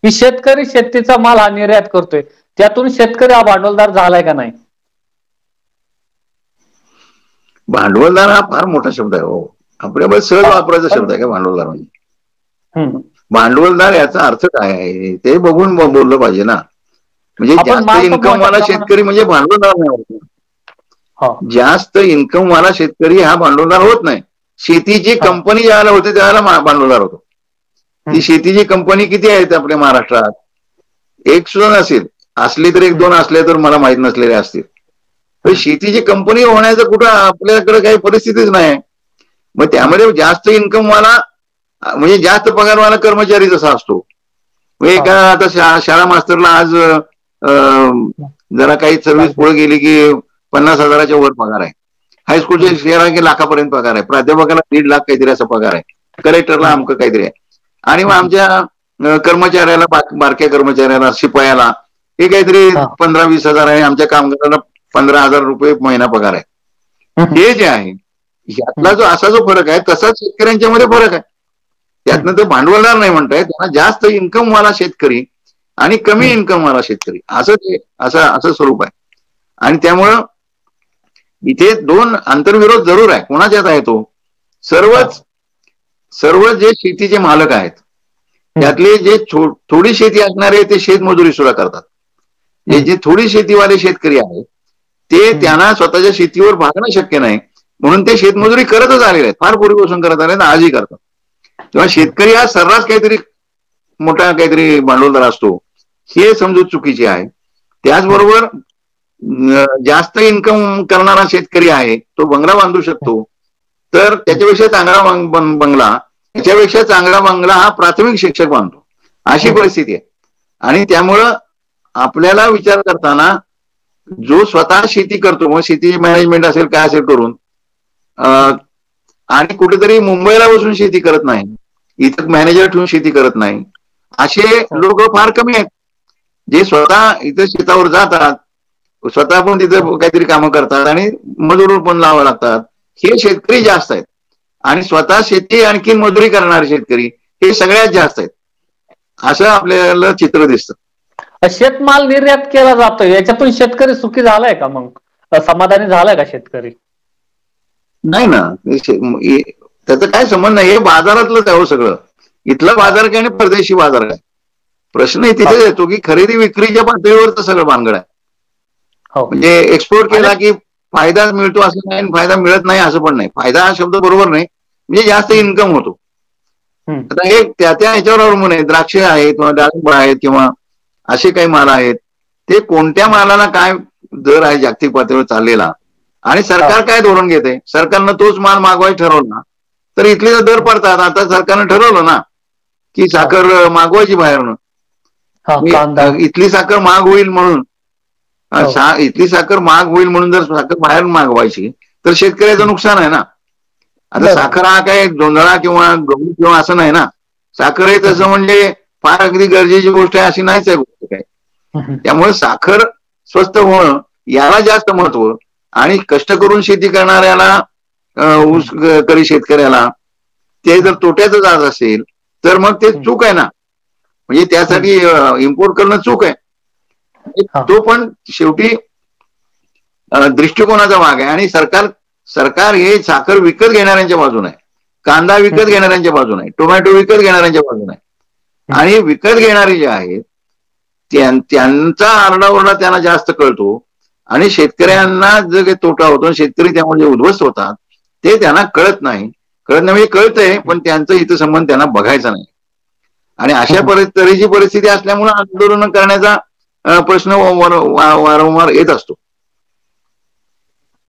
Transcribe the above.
की शेतकरी शेतीचा माल हा निर्यात करतोय, त्यातून शेतकरी हा भांडवलदार झालाय का नाही? भांडवलदार हा फार मोठा शब्द आहे हो. आपल्यामध्ये सहज वापरायचा शब्द आहे का भांडवलदार म्हणजे? भांडवलदार याचा अर्थ काय आहे ते बघून बोललं पाहिजे ना. म्हणजे जास्त इन्कम वाला शेतकरी म्हणजे भांडवलदार नाही. जास्त इन्कम वाला शेतकरी हा भांडवलदार होत नाही. शेतीची कंपनी ज्यावेळेला होते त्यावेळेला भांडवलदार होतो. ती शेतीची कंपनी किती आहेत आपल्या महाराष्ट्रात? एक सुद्धा नसेल, असली तर एक दोन असले तर मला माहित नसलेले असतील. तर शेतीची कंपनी होण्याचं कुठं आपल्याकडे काही परिस्थितीच नाही. मग त्यामध्ये जास्त इन्कम वाला म्हणजे जास्त पगारवाला कर्मचारी जसा असतो. का आता शाळा मास्तरला आज जरा काही सर्व्हिस पुढे गेली की 50,000च्या वर पगार आहे. हायस्कूलच्या शेअर की लाखापर्यंत पगार आहे. प्राध्यापकाला 1.5 लाख काहीतरी असा पगार आहे. कलेक्टरला अमकं काहीतरी आहे. आणि मग आमच्या कर्मचाऱ्याला, बारक्या कर्मचाऱ्याला, शिपायाला हे काहीतरी 15-20 हजार आहे. आमच्या कामगाराला 15,000 रुपये महिना पगार आहे. हे जे आहे यातला जो असा जो फरक आहे तसाच शेतकऱ्यांच्या मध्ये फरक आहे. त्यातनं तो भांडवलदार नाही म्हणताय, त्यांना जास्त इन्कम वाला शेतकरी आणि कमी इन्कम वाला शेतकरी असं स्वरूप आहे. आणि त्यामुळं इथे दोन आंतरविरोध जरूर आहे. कोणाच्यात आहे तो? सर्व जे शेतीचे मालक आहेत त्यातले जे थोडी शेती असणारे ते शेतमजुरी सुद्धा करतात. जे थोडी शेतीवाले शेतकरी आहेत ते त्यांना स्वतःच्या शेतीवर भागणं शक्य नाही म्हणून ते शेतमजुरी करतच आलेले आहेत. फार पूर्वीपासून करत आले, आजही करतात. तेव्हा शेतकरी हा सर्रास काहीतरी मोठा काहीतरी भांडवलदार असतो हे समजूत चुकीची आहे. त्याचबरोबर जास्त इन्कम करणारा शेतकरी आहे तो बंगला बांधू शकतो, तर त्याच्यापेक्षा चांगला बंगला त्याच्यापेक्षा चांगला बंगला हा प्राथमिक शिक्षक बांधतो, अशी परिस्थिती आहे. आणि त्यामुळं आपल्याला विचार करताना जो स्वतः शेती करतो, मग शेती मॅनेजमेंट असेल काय असेल करून, आणि कुठेतरी मुंबईला बसून शेती करत नाही, इथं मॅनेजर ठेवून शेती करत नाही, असे लोक फार कमी आहेत. जे स्वतः इथं शेतावर जातात, स्वतः पण तिथं काहीतरी कामं करतात आणि मजूर पण लावावं लागतात, हे शेतकरी जास्त आहेत. आणि स्वतः शेती आणखी मजुरी करणारे शेतकरी हे सगळ्यात जास्त आहेत, असं आपल्याला चित्र दिसतं. शेतमाल निर्यात केला जातोय, याच्यातून शेतकरी सुखी झालाय का? मग समाधानी झालाय का शेतकरी? नाही ना, त्याचा काय संबंध नाही. हे बाजारातलंच आहे हो सगळं. इथला बाजार काय आणि परदेशी बाजार काय, प्रश्न तिथे येतो की खरेदी विक्रीच्या पातळीवरच सगळं भानगड आहे. म्हणजे एक्सपोर्ट केला की फायदा मिळतो असं नाही, फायदा मिळत नाही असं पण नाही. फायदा हा शब्द बरोबर नाही, म्हणजे जास्त इन्कम होतो. आता हे त्या ह्याच्यावर अवलंबून आहे. द्राक्ष आहेत किंवा डाळिंब आहेत किंवा असे काही माल आहेत, ते कोणत्या मालाला काय दर आहे जागतिक पातळीवर चाललेला आणि सरकार काय धोरण घेते. सरकारनं तोच माल मागवायला ठरवला तर इथले दर पडतात. आता सरकारनं ठरवलं ना की साखर मागवायची बाहेरनं, इथली साखर महाग होईल म्हणून, इथली साखर महाग होईल म्हणून जर साखर बाहेर मागवायची तर शेतकऱ्याचं नुकसान आहे ना. आता साखर हा काय जोंधळा किंवा गहू किंवा असं नाही ना. साखर हे तसं म्हणजे फार अगदी गरजेची गोष्ट आहे अशी नाहीच आहे गोष्ट काय. त्यामुळे साखर स्वस्त होणं याला जास्त महत्व, आणि कष्ट करून शेती करणाऱ्याला, ऊस करी शेतकऱ्याला ते जर तोट्याचं जात असेल तर मग ते चूक आहे ना. म्हणजे त्यासाठी इम्पोर्ट करणं चूक आहे. तो पण शेवटी दृष्टिकोनाचा भाग आहे. आणि सरकार हे साखर विकत घेणाऱ्यांच्या बाजूने आहे, कांदा विकत घेणाऱ्यांच्या बाजूने आहे, टोमॅटो विकत घेणाऱ्यांच्या बाजूने आहे. आणि विकत घेणारे जे आहेत त्यांचा आरडाओरडा त्यांना जास्त कळतो आणि शेतकऱ्यांना जो काही तोटा होतो, शेतकरी त्यामुळे उद्ध्वस्त होतात ते त्यांना कळत नाही. म्हणजे कळतंय पण त्यांचं हितसंबंध त्यांना बघायचा नाही. आणि अशा तऱ्हेची परिस्थिती असल्यामुळे आंदोलन करण्याचा प्रश्न वारंवार येत असतो.